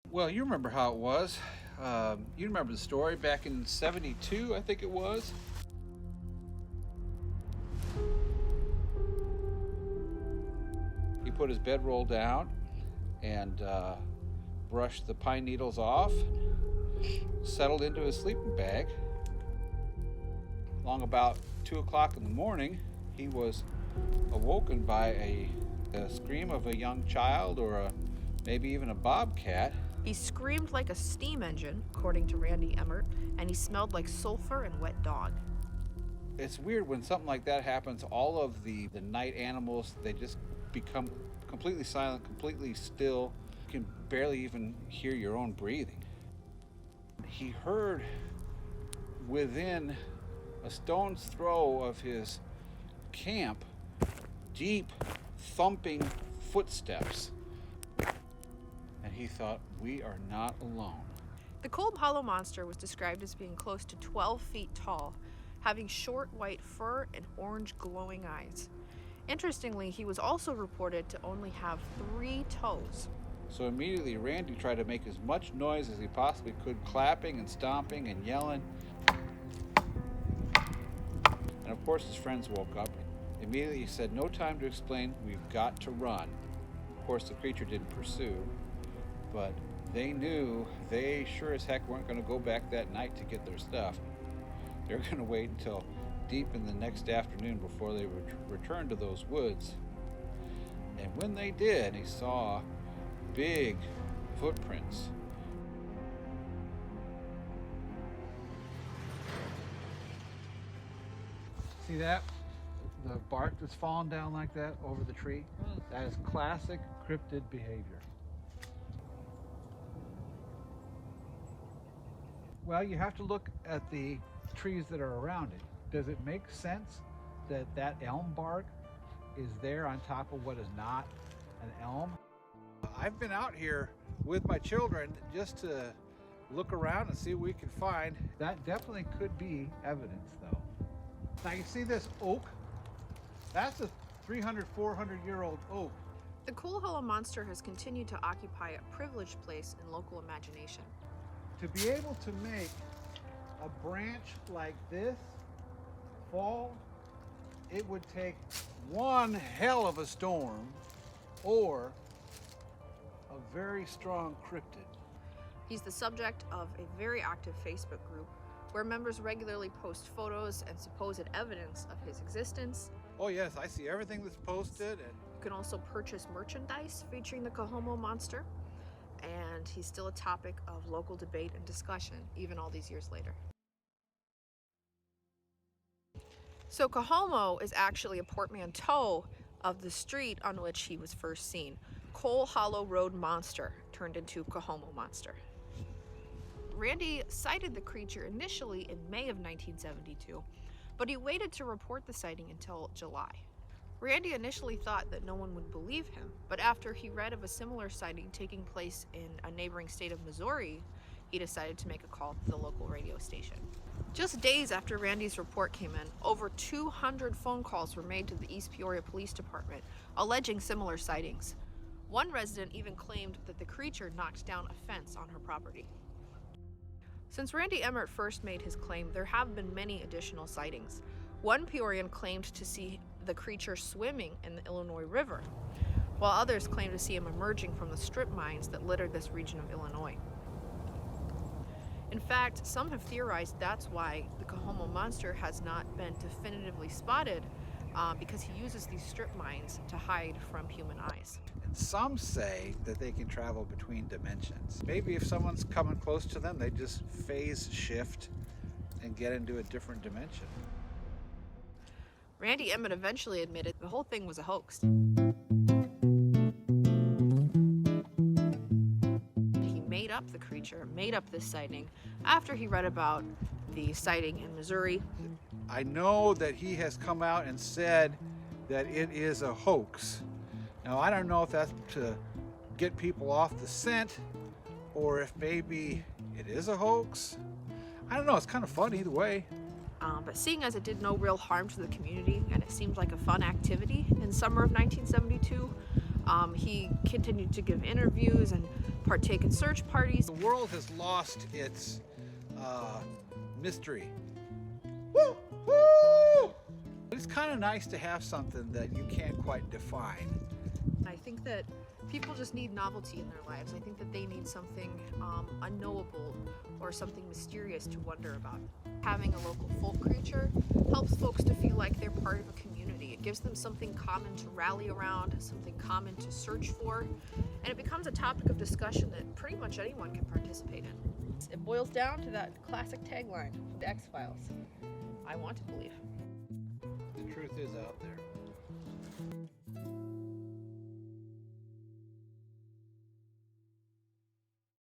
Well, you remember how it was. You remember the story back in '72, I think it was. He put his bedroll down and brushed the pine needles off, settled into his sleeping bag. Along about 2 o'clock in the morning, he was awoken by a scream of a young child or maybe even a bobcat. He screamed like a steam engine, according to Randy Emmert, and he smelled like sulfur and wet dog. It's weird when something like that happens, all of the night animals, they just become completely silent, completely still. You can barely even hear your own breathing. He heard within a stone's throw of his camp deep thumping footsteps. And he thought, we are not alone. The Cold Hollow Monster was described as being close to 12 feet tall, having short white fur and orange glowing eyes. Interestingly, he was also reported to only have 3 toes. So immediately Randy tried to make as much noise as he possibly could, clapping and stomping and yelling. And of course his friends woke up. Immediately he said, no time to explain, we've got to run. Of course the creature didn't pursue, but they knew they sure as heck weren't going to go back that night to get their stuff. They were going to wait until deep in the next afternoon before they would return to those woods. And when they did, he saw big footprints. See that? The bark that's fallen down like that over the tree? That is classic cryptid behavior. Well, you have to look at the trees that are around it. Does it make sense that that elm bark is there on top of what is not an elm? I've been out here with my children just to look around and see what we can find. That definitely could be evidence, though. Now you see this oak? That's a 300, 400-year-old oak. The Cold Hollow Monster has continued to occupy a privileged place in local imagination. To be able to make a branch like this fall, it would take one hell of a storm or a very strong cryptid. He's the subject of a very active Facebook group where members regularly post photos and supposed evidence of his existence. Oh yes, I see everything that's posted. And you can also purchase merchandise featuring the Cohomo Monster, and he's still a topic of local debate and discussion, even all these years later. So Cohomo is actually a portmanteau of the street on which he was first seen. Coal Hollow Road Monster turned into Cohomo Monster. Randy cited the creature initially in May of 1972, but he waited to report the sighting until July. Randy initially thought that no one would believe him, but after he read of a similar sighting taking place in a neighboring state of Missouri, he decided to make a call to the local radio station. Just days after Randy's report came in, over 200 phone calls were made to the East Peoria Police Department alleging similar sightings. One resident even claimed that the creature knocked down a fence on her property. Since Randy Emmert first made his claim, there have been many additional sightings. One Peorian claimed to see the creature swimming in the Illinois River, while others claimed to see him emerging from the strip mines that littered this region of Illinois. In fact, some have theorized that's why the Cohomo Monster has not been definitively spotted, because he uses these strip mines to hide from human eyes. And some say that they can travel between dimensions. Maybe if someone's coming close to them, they just phase shift and get into a different dimension. Randy Emmert eventually admitted the whole thing was a hoax. He made up the creature, made up this sighting, after he read about the sighting in Missouri. I know that he has come out and said that it is a hoax. Now, I don't know if that's to get people off the scent or if maybe it is a hoax. I don't know, it's kind of fun either way. But seeing as it did no real harm to the community and it seemed like a fun activity in summer of 1972, He continued to give interviews and partake in search parties. The world has lost its mystery. But it's kind of nice to have something that you can't quite define. I think that people just need novelty in their lives. I think that they need something unknowable or something mysterious to wonder about. Having a local folk creature helps folks to feel like they're part of a community. It gives them something common to rally around, something common to search for, and it becomes a topic of discussion that pretty much anyone can participate in. It boils down to that classic tagline, The X-Files. I want to believe. The truth is out there.